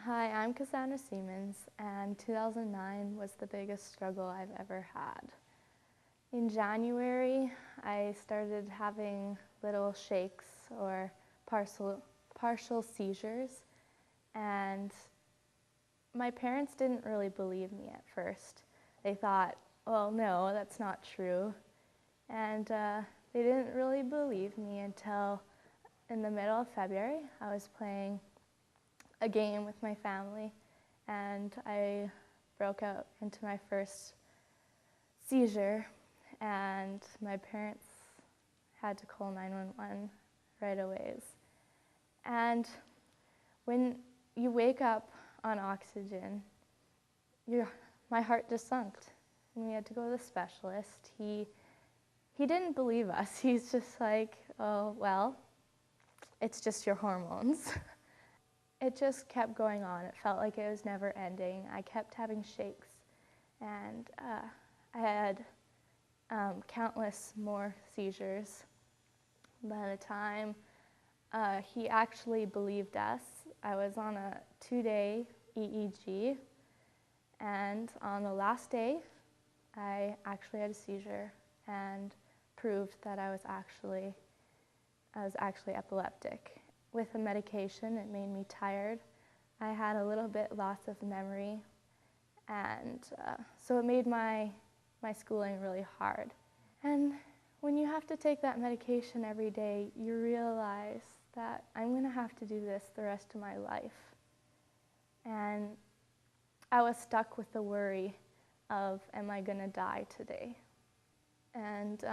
Hi, I'm Cassandra, and 2009 was the biggest struggle I've ever had. In January, I started having little shakes or partial seizures, and my parents didn't really believe me at first. They thought, well, no, that's not true. And they didn't really believe me until in the middle of February. I was playing a game with my family, and I broke out into my first seizure, and my parents had to call 911 right away. And when you wake up on oxygen, my heart just sunk, and we had to go to the specialist. He didn't believe us. He's just like, oh, well, it's just your hormones. It just kept going on. It felt like it was never ending. I kept having shakes, and I had countless more seizures. By the time he actually believed us, I was on a 2-day EEG, and on the last day, I actually had a seizure and proved that I was actually epileptic. With the medication, it made me tired. I had a little bit loss of memory, and so it made my schooling really hard. And when you have to take that medication every day, you realize that I'm going to have to do this the rest of my life. And I was stuck with the worry of, am I going to die today? And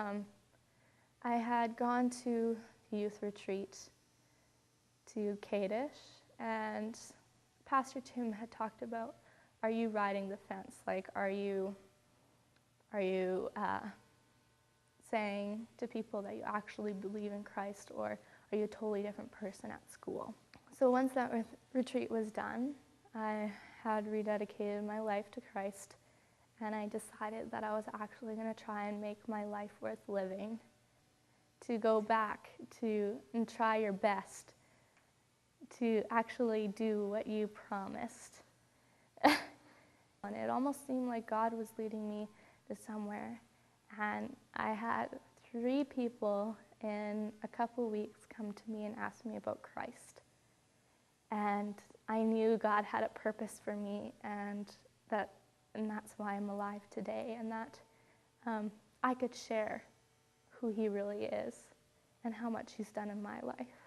I had gone to the youth retreat to Kadesh, and Pastor Tim had talked about, are you riding the fence? Like, are you saying to people that you actually believe in Christ, or are you a totally different person at school? So once that retreat was done, I had rededicated my life to Christ, and I decided that I was actually going to try and make my life worth living, to go back and try your best to actually do what you promised. And it almost seemed like God was leading me to somewhere. And I had 3 people in a couple weeks come to me and ask me about Christ. And I knew God had a purpose for me, and that's why I'm alive today, and that I could share who He really is and how much He's done in my life.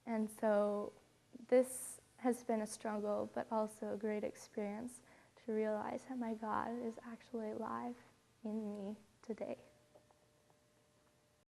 And so this has been a struggle, but also a great experience to realize that my God is actually alive in me today.